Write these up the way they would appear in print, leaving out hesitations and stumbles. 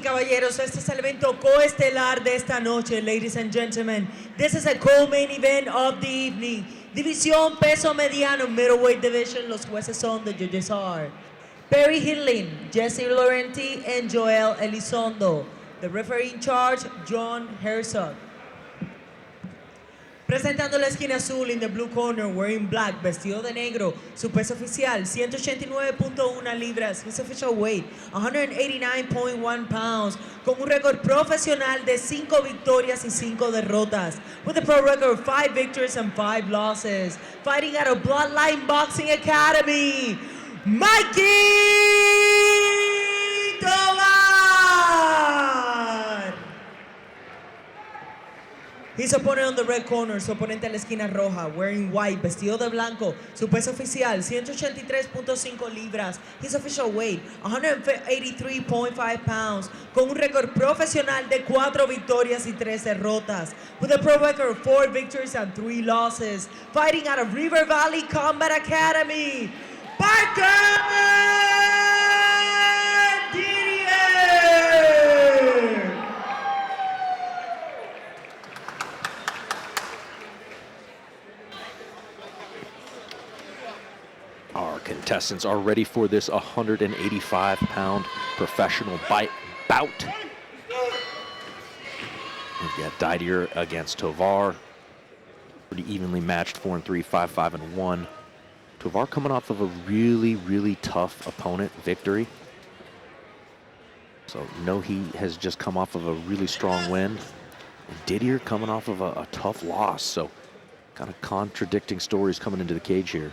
Caballeros, este es el evento coestelar de esta noche, ladies and gentlemen. This is a co-main event of the evening. División peso mediano, middleweight division. Los jueces son the judges are Perry Hidlin, Jesse Laurenti, and Joel Elizondo. The referee in charge, John Herzog. Presentando la esquina azul in the blue corner, wearing black, vestido de negro, su peso oficial 189.1 libras, his official weight 189.1 pounds, con un récord profesional de 5 victorias y 5 derrotas, with a pro record of 5 victories and 5 losses, fighting out of Bloodline Boxing Academy, Mikey Tovar. His opponent on the red corner, su oponente en la esquina roja, wearing white, vestido de blanco, su peso oficial 183.5 libras, his official weight 183.5 pounds, con un récord profesional de 4 victorias y 3 derrotas, with a pro record of 4 victories and 3 losses, fighting out of River Valley Combat Academy, Parker Didier. Our contestants are ready for this 185-pound professional bout. We've got Didier against Tovar. Pretty evenly matched, 4-3, 5-5-1. Tovar coming off of a really, really tough opponent victory. So, he has just come off of a really strong win. And Didier coming off of a tough loss. So, kind of contradicting stories coming into the cage here.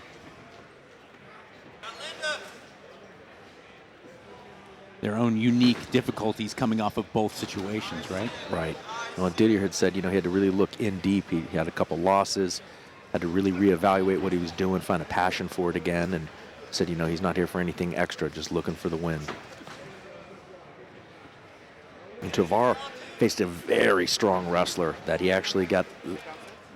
Their own unique difficulties coming off of both situations, right? Right. Well, Didier had said, he had to really look in deep. He had a couple losses, had to really reevaluate what he was doing, find a passion for it again, and said, he's not here for anything extra, just looking for the win. And Tovar faced a very strong wrestler that he actually got a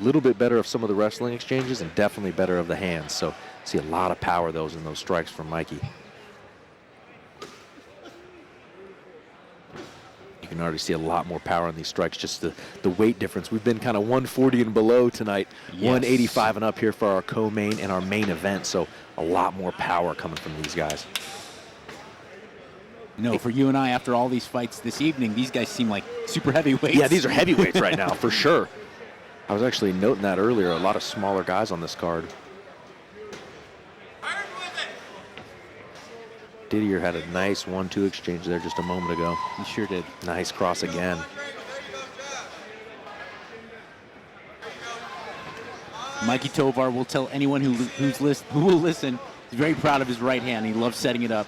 little bit better of some of the wrestling exchanges and definitely better of the hands. So see a lot of power in those strikes from Mikey. You can already see a lot more power in these strikes, just the weight difference. We've been kind of 140 and below tonight, yes. 185 and up here for our co-main and our main event, so a lot more power coming from these guys. For you and I, after all these fights this evening, these guys seem like super heavyweights. Yeah, these are heavyweights right now, for sure. I was actually noting that earlier, a lot of smaller guys on this card. Didier had a nice 1-2 exchange there just a moment ago. He sure did. Nice cross again. Mikey Tovar will tell anyone who will listen, he's very proud of his right hand. He loves setting it up.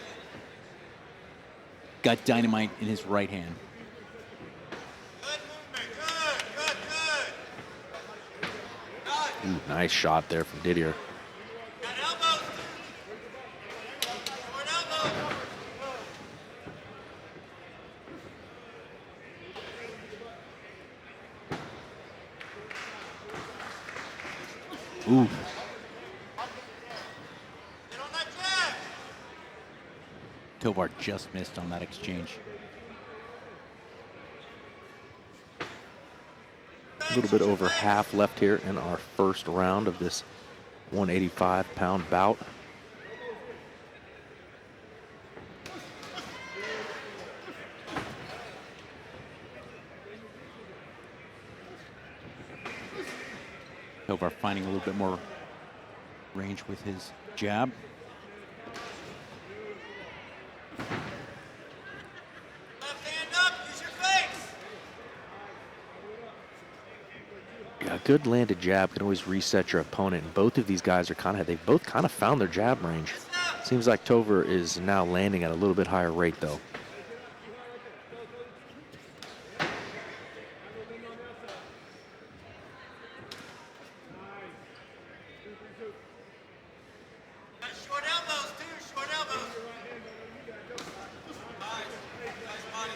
Got dynamite in his right hand. Ooh, nice shot there from Didier. Ooh. Tovar just missed on that exchange. A little bit over half left here in our first round of this 185-pound bout. Tovar finding a little bit more range with his jab. Left hand up, use your face. Yeah, a good landed jab can always reset your opponent. And both of these guys are they've both kind of found their jab range. Seems like Tovar is now landing at a little bit higher rate though.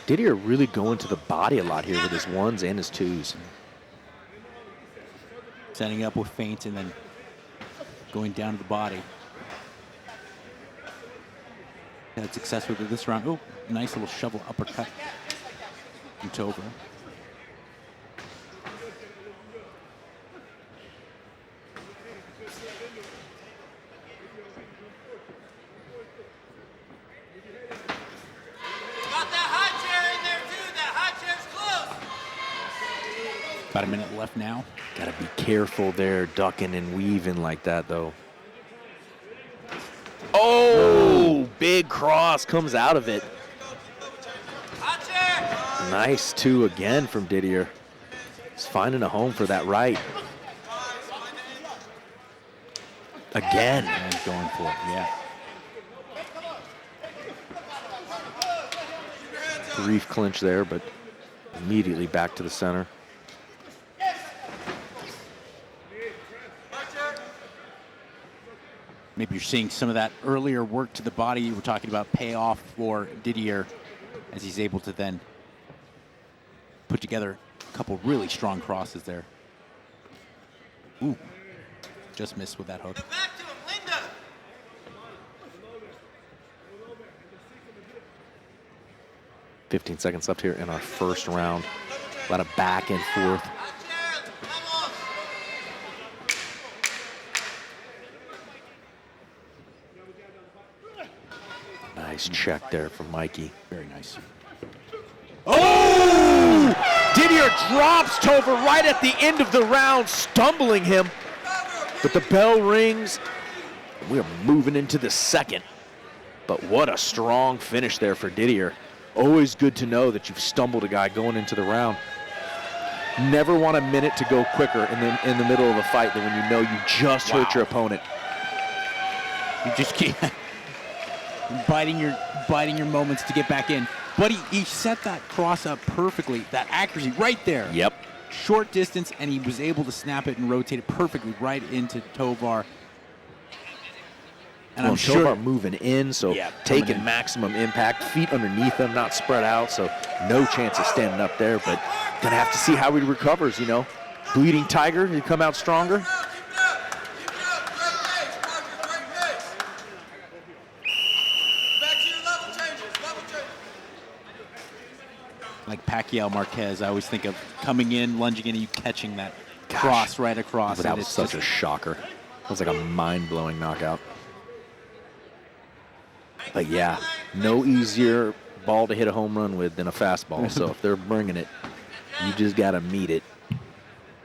Didier really going to the body a lot here with his ones and his twos. Setting up with feints and then going down to the body. Had success with it this round. Oh, nice little shovel uppercut from Tovar. Got that hot chair in there too. That hot chair's close. About a minute left now. Gotta be careful there, ducking and weaving like that, though. Oh, big cross comes out of it. Hot chair. Nice two again from Didier. He's finding a home for that right. Again. And going for it, yeah. Brief clinch there, but immediately back to the center. Maybe you're seeing some of that earlier work to the body you were talking about pay off for Didier as he's able to then put together a couple really strong crosses there. Ooh, just missed with that hook. Get back to him, Linda. 15 seconds left here in our first round. A lot of back and forth. Hot chair. Vamos. Nice check there from Mikey. Very nice. Oh! Didier drops Tovar right at the end of the round, stumbling him. But the bell rings. We're moving into the second. But what a strong finish there for Didier. Always good to know that you've stumbled a guy going into the round. Never want a minute to go quicker in the middle of a fight than when you know you just hurt your opponent. You just keep biting your moments to get back in. But he set that cross up perfectly, that accuracy right there. Yep. Short distance, and he was able to snap it and rotate it perfectly right into Tovar. And Well, I'm sure Tovar moving in, so Yeah, taking coming in. maximum impact. Feet underneath him, not spread out, so no chance of standing up there. But gonna have to see how he recovers, you know. Bleeding Tiger, he come out stronger. Keep it up. Keep it up. Great pace, Parker. Great pace. Back to your level changes. Level changes. like Pacquiao Marquez, I always think of coming in, lunging in, and you catching that cross right across. But that and was it's such just- a shocker. It was like a mind-blowing knockout. But yeah, no easier ball to hit a home run with than a fastball. So if they're bringing it, you just got to meet it.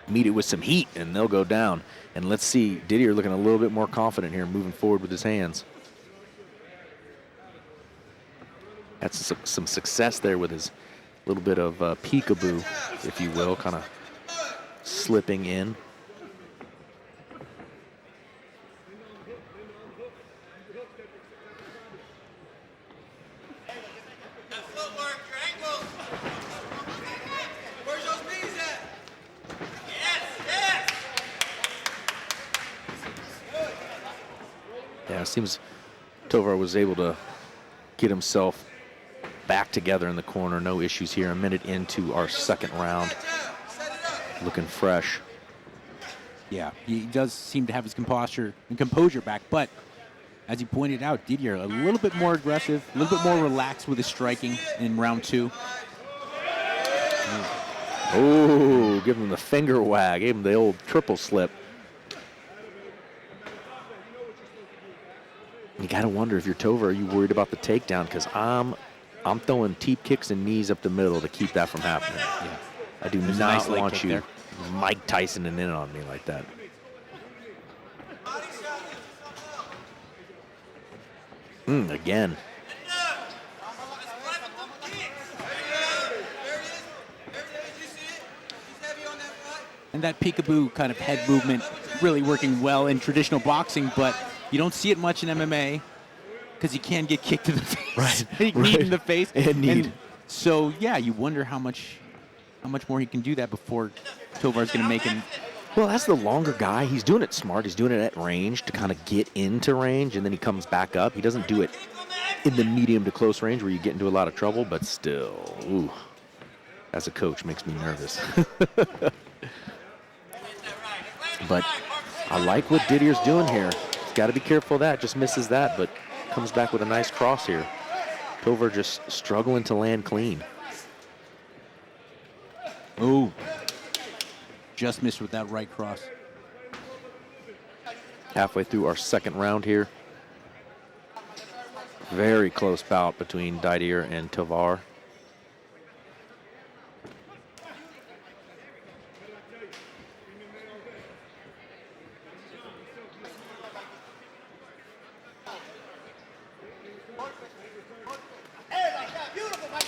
Meet it with some heat, and they'll go down. And let's see, Didier looking a little bit more confident here, moving forward with his hands. That's some success there with his little bit of peekaboo, if you will, kind of slipping in. That footwork, your ankles. Where's those knees at? Yes, yes. Yeah, it seems Tovar was able to get himself back together in the corner. No issues here. A minute into our second round. Set it up. Looking fresh. Yeah, he does seem to have his composure back, but as you pointed out, Didier a little bit more aggressive, a little bit more relaxed with his striking in round two. Oh, give him the finger wag. Gave him the old triple slip. You got to wonder if you're Tovar, are you worried about the takedown? Because I'm throwing teep kicks and knees up the middle to keep that from happening. Yeah. I do There's a not nice leg want kick you there. Mike Tyson in on me like that. Body shot. Lift yourself up. Again. And up. Let's play with them kicks. There it is. There it is. You see it? He's heavy on that right. And that peekaboo kind of head movement really working well in traditional boxing, but you don't see it much in MMA because you can get kicked to the face. Right, Knee right. in the face. And kneed. So, yeah, you wonder how much more he can do that before Tovar's going to make him. Well, that's the longer guy. He's doing it smart. He's doing it at range to kind of get into range, and then he comes back up. He doesn't do it in the medium to close range where you get into a lot of trouble, but still, ooh, as a coach, makes me nervous. But I like what Didier's doing here. He's got to be careful of that. Just misses that, but comes back with a nice cross here. Tovar just struggling to land clean. Oh, just missed with that right cross. Halfway through our second round here. Very close bout between Didier and Tovar.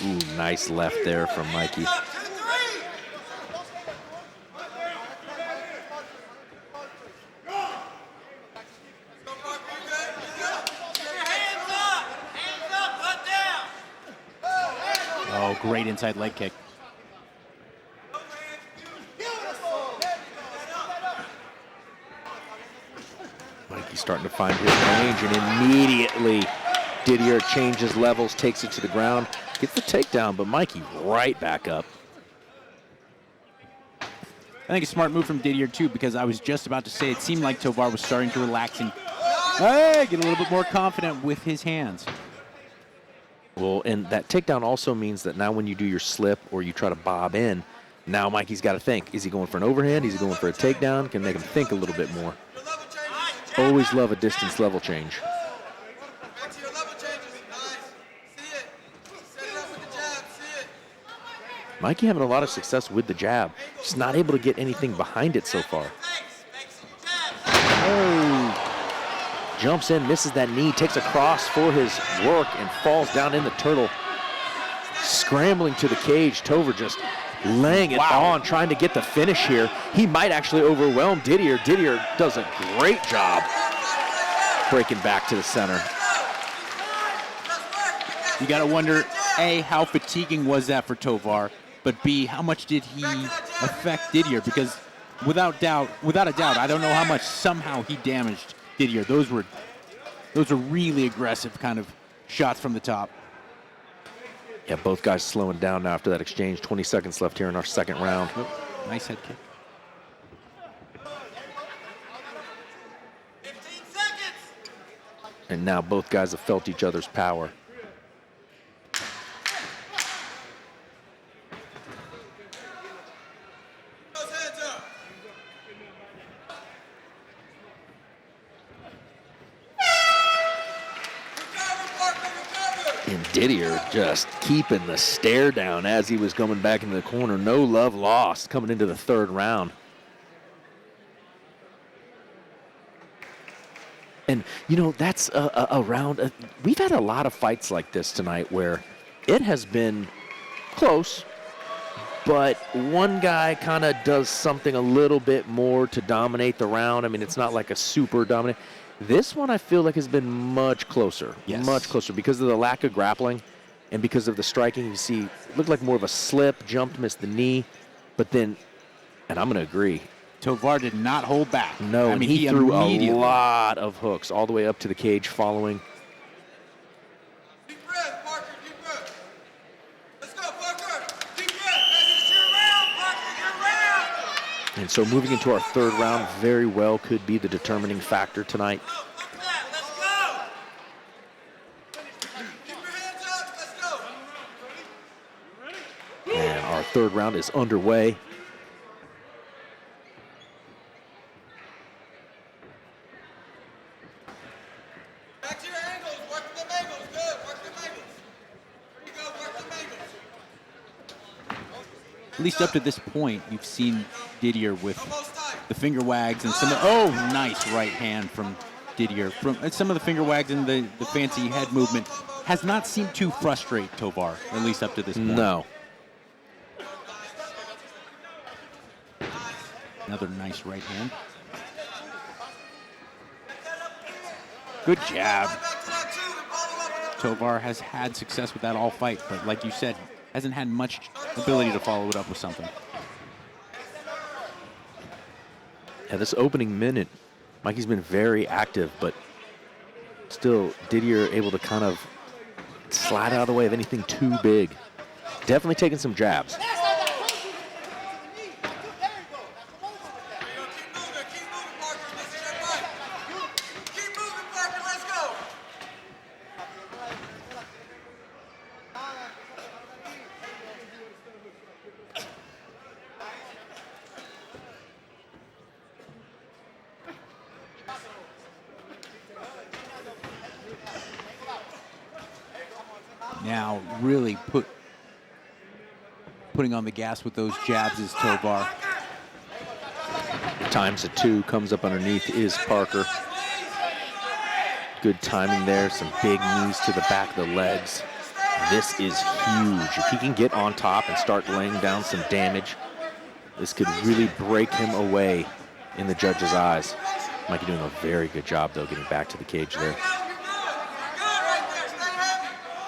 Ooh, nice left there from Mikey. Oh, great inside leg kick. Mikey's starting to find his range, and immediately Didier changes levels, takes it to the ground, gets the takedown, but Mikey right back up. I think a smart move from Didier, too, because I was just about to say it seemed like Tovar was starting to relax and get a little bit more confident with his hands. Well, and that takedown also means that now when you do your slip or you try to bob in, now Mikey's got to think. Is he going for an overhand? Is he going for a takedown? Can make him think a little bit more. Always love a distance level change. Back to your level changes. Nice. See it. Set it up with the jab. See it. Mikey having a lot of success with the jab. Just not able to get anything behind it so far. Oh. Jumps in, misses that knee, takes a cross for his work, and falls down in the turtle. Scrambling to the cage, Tovar just laying it on, trying to get the finish here. He might actually overwhelm Didier. Didier does a great job breaking back to the center. You got to wonder, A, how fatiguing was that for Tovar, but B, how much did he affect Didier? Because without a doubt, I don't know how much somehow he damaged Didier. Those were really aggressive kind of shots from the top. Yeah, both guys slowing down now after that exchange. 20 seconds left here in our second round. Nice head kick. 15 seconds. And now both guys have felt each other's power. Those hands up. Recover, Parker, recover. And Didier just keeping the stare down as he was coming back into the corner. No love lost coming into the third round. And, you know, that's a round. We've had a lot of fights like this tonight where it has been close, but one guy kind of does something a little bit more to dominate the round. I mean, it's not like a super dominant. This one I feel like has been much closer. Yes. Much closer because of the lack of grappling and because of the striking. You see, it looked like more of a slip, jumped, missed the knee, but then, and I'm going to agree, Tovar did not hold back. no, I mean, he threw a immediately- lot of hooks all the way up to the cage following. Deep breath, Parker, deep breath. Let's go, Parker. Deep breath. That's your round, Parker, your round. And so moving into our third round very well could be the determining factor tonight. Fuck that. Let's go. Keep your hands up. Let's go. And our third round is underway. Back to your angles. Work them angles. Good. Work them angles. There you go. Work them angles. At least up to this point, you've seen Didier with Almost time. the finger wags and some of, nice right hand from Didier. From some of the finger wags and the fancy head movement has not seemed to frustrate Tovar, at least up to this point. No. Another nice right hand. Good jab. Back to that two and follow up with the Tovar has had success with that all fight, but like you said, hasn't had much ability to follow it up with something. Yeah, this opening minute, Mikey's been very active, but still Didier able to kind of slide out of the way of anything too big. Definitely taking some jabs. Keep moving, Parker. This is your fight. Keep moving, Parker. Let's go. now really putting on the gas with those jabs is Tovar. Times a 2, comes up underneath is Parker. Good timing there, some big knees to the back of the legs. This is huge. If he can get on top and start laying down some damage, this could really break him away in the judge's eyes. Mikey doing a very good job, though, getting back to the cage there.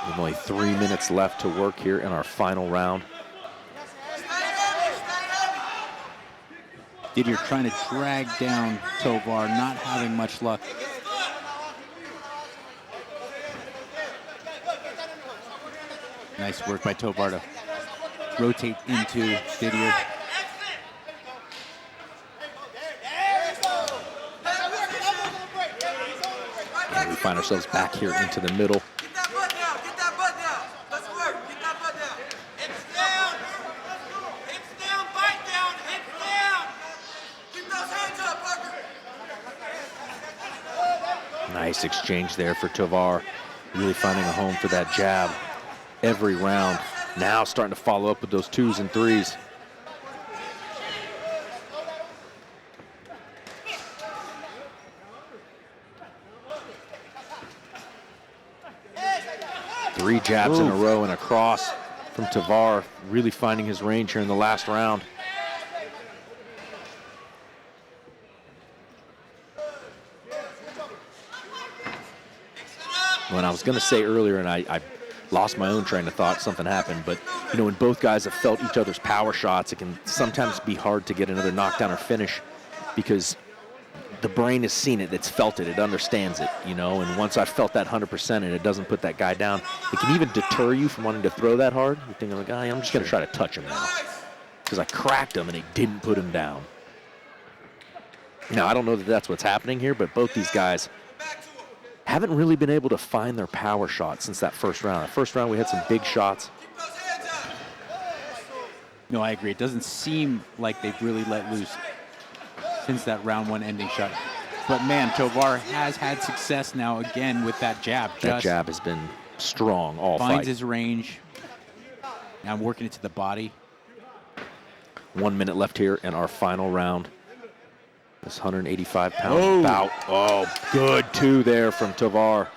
With only 3 minutes left to work here in our final round. Didier trying to drag down Tovar, not having much luck. Nice work by Tovar to rotate into Didier. And we find ourselves back here into the middle. Get that butt down. Get that butt down. Let's work. Get that butt down. Hips down. Hips down. Bite down. Hips down. Keep those hands up, Parker. Nice exchange there for Tovar. Really finding a home for that jab every round. Now starting to follow up with those 2s and 3s. Three jabs in a row and a cross from Tovar, really finding his range here in the last round. When I was going to say earlier, and I lost my own train of thought, something happened, but you know, when both guys have felt each other's power shots, it can sometimes be hard to get another knockdown or finish because the brain has seen it, it's felt it, it understands it, you know, and once I felt that 100% and it doesn't put that guy down, it can even deter you from wanting to throw that hard. You're thinking like, I'm just going to try to touch him now because I cracked him and it didn't put him down. Now, I don't know that that's what's happening here, but both these guys haven't really been able to find their power shot since that first round. The first round, we had some big shots. No, I agree. It doesn't seem like they've really let loose since that round 1 ending shot. But man, Tovar has had success now again with that jab. That jab has been strong all fight. Finds his range. Now I'm working it to the body. 1 minute left here in our final round. This 185-pound bout. Oh, good 2 there from Tovar.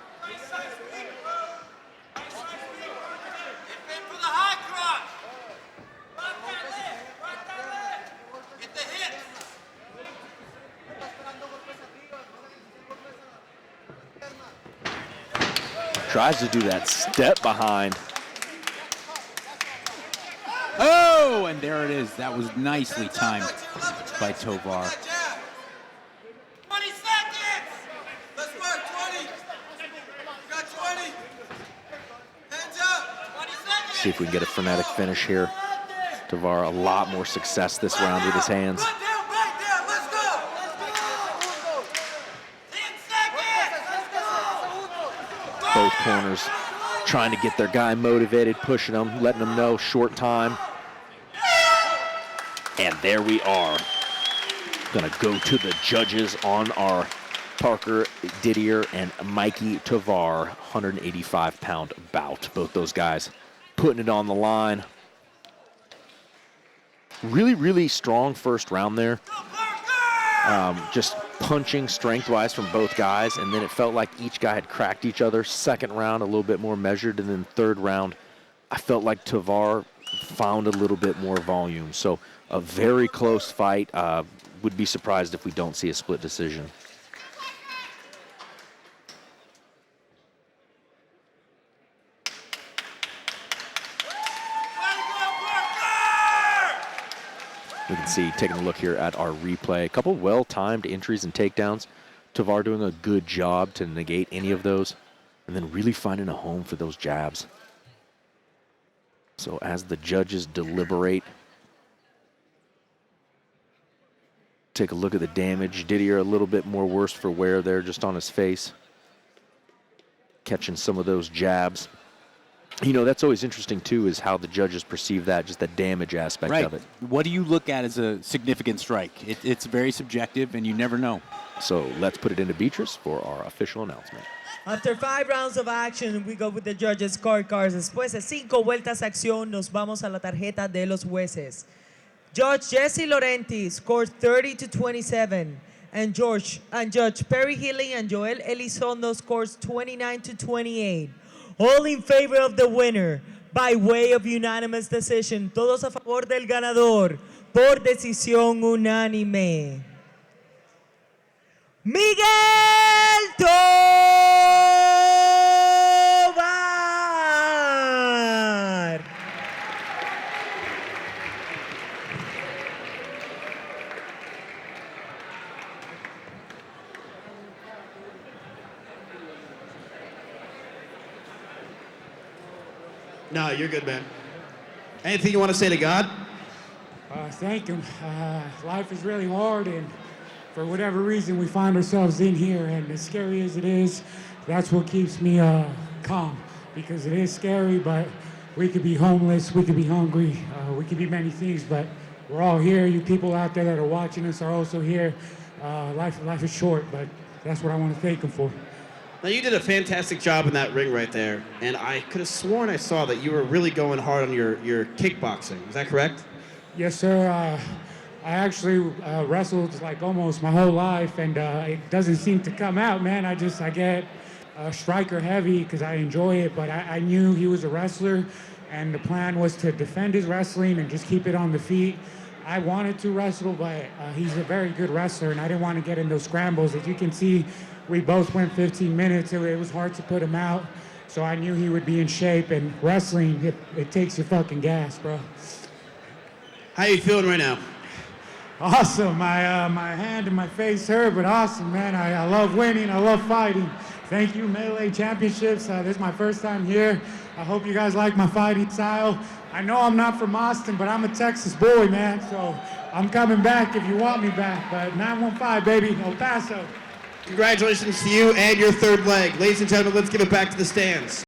Tries to do that step behind. Oh, and there it is. That was nicely timed by Tovar. 20 seconds. Let's work. 20. You got 20. Hands up. 20 seconds. See if we can get a frenetic finish here. Tovar, a lot more success this round with his hands. Butt down, back down. Let's go. 10 seconds. Both corners trying to get their guy motivated, pushing him, letting him know short time. And there we are. Gonna go to the judges on our Parker, Didier, and Mikey Tovar 185-pound bout. Both those guys putting it on the line. Really, really strong first round there. Just punching strength-wise from both guys, and then it felt like each guy had cracked each other. Second round, a little bit more measured, and then third round, I felt like Tovar found a little bit more volume. So a very close fight. Would be surprised if we don't see a split decision. We can see, taking a look here at our replay, a couple well-timed entries and takedowns. Tovar doing a good job to negate any of those, and then really finding a home for those jabs. So as the judges deliberate, take a look at the damage. Didier a little bit more worse for wear there, just on his face. Catching some of those jabs. You know, that's always interesting, too, is how the judges perceive that, just the damage aspect of it. What do you look at as a significant strike? It's very subjective, and you never know. So let's put it into Beatrice for our official announcement. After 5 rounds of action, we go with the judges' scorecards. Después de 5 vueltas de acción, nos vamos a la tarjeta de los jueces. Judge Jesse Laurenti scores 30-27, and Judge Perry Healy and Joel Elizondo scores 29-28. All in favor of the winner by way of unanimous decision. Todos a favor del ganador por decisión unánime. Miguel Tovar. No, you're good, man. Anything you want to say to God? Thank him. Life is really hard, and for whatever reason, we find ourselves in here. And as scary as it is, that's what keeps me calm, because it is scary. But we could be homeless, we could be hungry, we could be many things. But we're all here. You people out there that are watching us are also here. Life is short, but that's what I want to thank him for. Now, you did a fantastic job in that ring right there, and I could have sworn I saw that you were really going hard on your kickboxing. Is that correct? Yes, sir. I actually wrestled like almost my whole life, and it doesn't seem to come out, man. I get striker heavy because I enjoy it, but I knew he was a wrestler, and the plan was to defend his wrestling and just keep it on the feet. I wanted to wrestle, but he's a very good wrestler, and I didn't want to get in those scrambles. As you can see, we both went 15 minutes. It was hard to put him out, so I knew he would be in shape, and wrestling, it takes your fucking gas, bro. How you feeling right now? Awesome. My hand and my face hurt, but awesome, man. I love winning. I love fighting. Thank you, Melee Championships. This is my first time here. I hope you guys like my fighting style. I know I'm not from Austin, but I'm a Texas boy, man. So I'm coming back if you want me back. But 915, baby, El Paso. Congratulations to you and your third leg. Ladies and gentlemen, let's give it back to the stands.